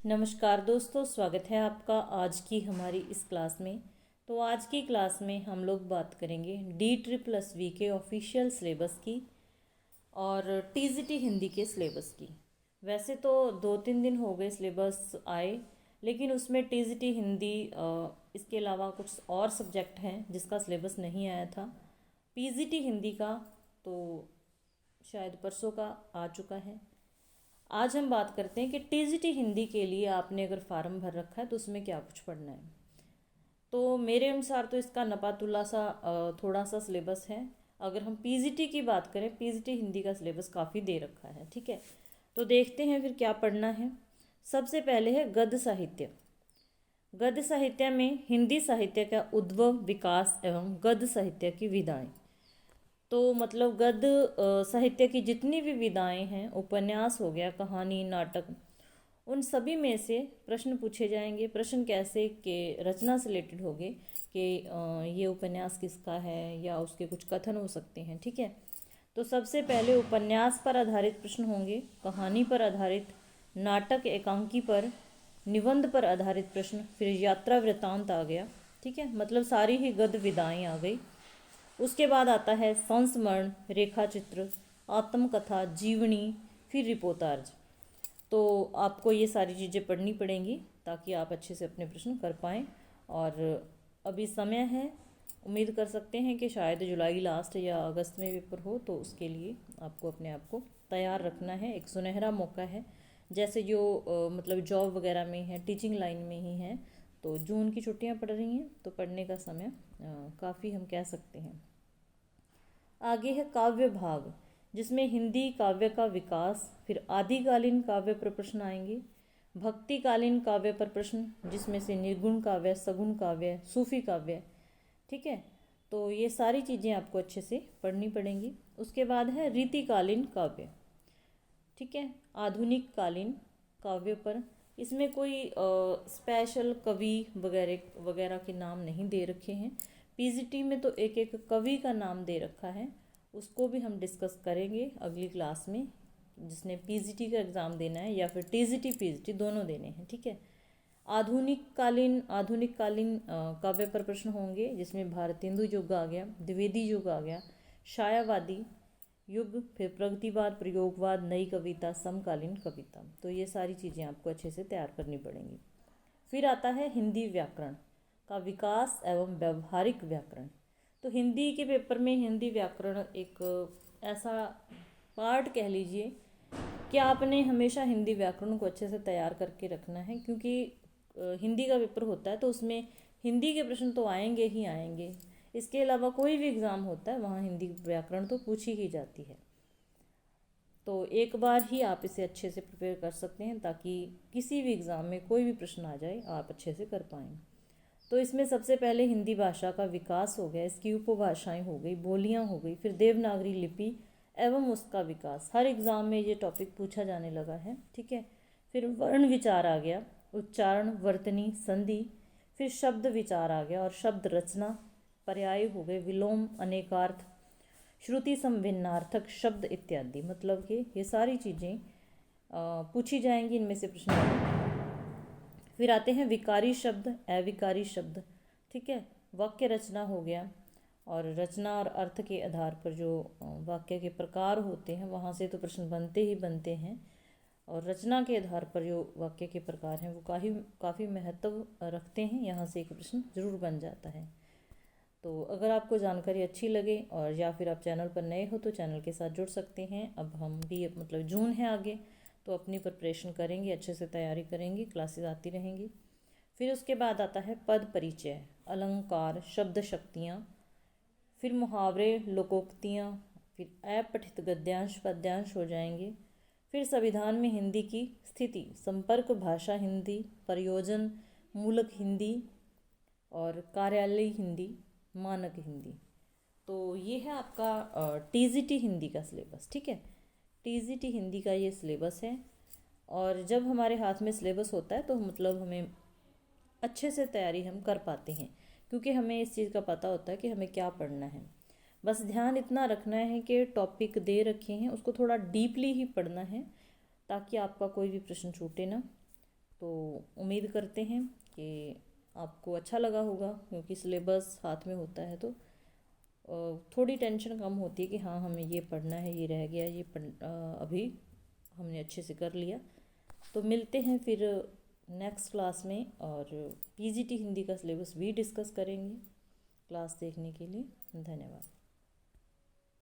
नमस्कार दोस्तों, स्वागत है आपका आज की हमारी इस क्लास में। तो आज की क्लास में हम लोग बात करेंगे DVVV के ऑफिशियल सिलेबस की और TGT हिंदी के सिलेबस की। वैसे तो 2-3 दिन हो गए सिलेबस आए, लेकिन उसमें TGT हिंदी इसके अलावा कुछ और सब्जेक्ट हैं जिसका सिलेबस नहीं आया था। PGT हिंदी का तो शायद परसों का आ चुका है। आज हम बात करते हैं कि TGT हिंदी के लिए आपने अगर फार्म भर रखा है तो उसमें क्या कुछ पढ़ना है। तो मेरे अनुसार तो इसका नपातुला सा थोड़ा सा सिलेबस है। अगर हम PGT की बात करें, PGT हिंदी का सिलेबस काफ़ी दे रखा है, ठीक है। तो देखते हैं फिर क्या पढ़ना है। सबसे पहले है गद्य साहित्य। गद्य साहित्य में हिंदी साहित्य का उद्भव, विकास एवं गद्य साहित्य की विधाएं। तो मतलब गद्य साहित्य की जितनी भी विधाएं हैं, उपन्यास हो गया, कहानी, नाटक, उन सभी में से प्रश्न पूछे जाएंगे। प्रश्न कैसे के रचना से रिलेटेड होंगे कि ये उपन्यास किसका है या उसके कुछ कथन हो सकते हैं, ठीक है। तो सबसे पहले उपन्यास पर आधारित प्रश्न होंगे, कहानी पर आधारित, नाटक एकांकी पर, निबंध पर आधारित प्रश्न, फिर यात्रा वृत्तांत आ गया, ठीक है। मतलब सारी ही गद्य विधाएं आ गई। उसके बाद आता है संस्मरण, रेखा चित्र, आत्मकथा, जीवनी, फिर रिपोर्टाज। तो आपको ये सारी चीज़ें पढ़नी पड़ेंगी ताकि आप अच्छे से अपने प्रश्न कर पाएँ। और अभी समय है, उम्मीद कर सकते हैं कि शायद जुलाई लास्ट या अगस्त में पेपर हो, तो उसके लिए आपको अपने आप को तैयार रखना है। एक सुनहरा मौका है। जैसे जो मतलब जॉब वगैरह में है, टीचिंग लाइन में ही है, तो जून की छुट्टियां पड़ रही हैं, तो पढ़ने का समय काफ़ी हम कह सकते हैं। आगे है काव्य भाग, जिसमें हिंदी काव्य का विकास, फिर आदिकालीन काव्य पर प्रश्न आएंगे, भक्तिकालीन काव्य पर प्रश्न, जिसमें से निर्गुण काव्य, सगुण काव्य, सूफी काव्य, ठीक है। तो ये सारी चीज़ें आपको अच्छे से पढ़नी पड़ेंगी। उसके बाद है रीतिकालीन काव्य, ठीक है, आधुनिक कालीन काव्य पर। इसमें कोई स्पेशल कवि वगैरह वगैरह के नाम नहीं दे रखे हैं। PGT में तो एक एक कवि का नाम दे रखा है, उसको भी हम डिस्कस करेंगे अगली क्लास में, जिसने PGT का एग्ज़ाम देना है या फिर TGT PGT दोनों देने हैं, ठीक है। आधुनिक कालीन काव्य पर प्रश्न होंगे, जिसमें भारतेंदु युग आ गया, द्विवेदी युग आ गया, छायावादी युग, फिर प्रगतिवाद, प्रयोगवाद, नई कविता, समकालीन कविता। तो ये सारी चीज़ें आपको अच्छे से तैयार करनी पड़ेंगी। फिर आता है हिंदी व्याकरण का विकास एवं व्यवहारिक व्याकरण। तो हिंदी के पेपर में हिंदी व्याकरण एक ऐसा पार्ट कह लीजिए कि आपने हमेशा हिंदी व्याकरण को अच्छे से तैयार करके रखना है, क्योंकि हिंदी का पेपर होता है तो उसमें हिंदी के प्रश्न तो आएंगे ही आएंगे। इसके अलावा कोई भी एग्ज़ाम होता है वहाँ हिंदी व्याकरण तो पूछी ही जाती है। तो एक बार ही आप इसे अच्छे से प्रिपेयर कर सकते हैं, ताकि किसी भी एग्ज़ाम में कोई भी प्रश्न आ जाए आप अच्छे से कर पाएँ। तो इसमें सबसे पहले हिंदी भाषा का विकास हो गया, इसकी उपभाषाएं हो गई, बोलियां हो गई, फिर देवनागरी लिपि एवं उसका विकास। हर एग्ज़ाम में ये टॉपिक पूछा जाने लगा है, ठीक है। फिर वर्ण विचार आ गया, उच्चारण, वर्तनी, संधि, फिर शब्द विचार आ गया और शब्द रचना, पर्याय हो गए, विलोम, अनेकार्थ, श्रुति संभिन्नार्थक शब्द इत्यादि। मतलब कि ये सारी चीज़ें पूछी जाएंगी, इनमें से प्रश्न आएंगे। फिर आते हैं विकारी शब्द, अविकारी शब्द, ठीक है। वाक्य रचना हो गया, और रचना और अर्थ के आधार पर जो वाक्य के प्रकार होते हैं वहाँ से तो प्रश्न बनते ही बनते हैं, और रचना के आधार पर जो वाक्य के प्रकार हैं वो काफ़ी महत्व रखते हैं। यहाँ से एक प्रश्न जरूर बन जाता है। तो अगर आपको जानकारी अच्छी लगे और या फिर आप चैनल पर नए हो तो चैनल के साथ जुड़ सकते हैं। अब हम भी मतलब जून है आगे, तो अपनी प्रिपरेशन करेंगे, अच्छे से तैयारी करेंगे, क्लासेस आती रहेंगी। फिर उसके बाद आता है पद परिचय, अलंकार, शब्द शक्तियाँ, फिर मुहावरे, लोकोक्तियाँ, फिर अपठित गद्यांश पद्यांश हो जाएंगे। फिर संविधान में हिंदी की स्थिति, संपर्क भाषा हिंदी, प्रयोजन, मूलक हिंदी और कार्यालय हिंदी, मानक हिंदी। तो ये है आपका TGT हिंदी का सिलेबस, ठीक है। TGT हिंदी का ये सिलेबस है, और जब हमारे हाथ में सिलेबस होता है तो मतलब हमें अच्छे से तैयारी हम कर पाते हैं, क्योंकि हमें इस चीज़ का पता होता है कि हमें क्या पढ़ना है। बस ध्यान इतना रखना है कि टॉपिक दे रखे हैं उसको थोड़ा डीपली ही पढ़ना है, ताकि आपका कोई भी प्रश्न छूटे ना। तो उम्मीद करते हैं कि आपको अच्छा लगा होगा, क्योंकि सिलेबस हाथ में होता है तो थोड़ी टेंशन कम होती है कि हाँ हमें ये पढ़ना है, ये रह गया, अभी हमने अच्छे से कर लिया। तो मिलते हैं फिर नेक्स्ट क्लास में, और पीजीटी हिंदी का सिलेबस भी डिस्कस करेंगे। क्लास देखने के लिए धन्यवाद।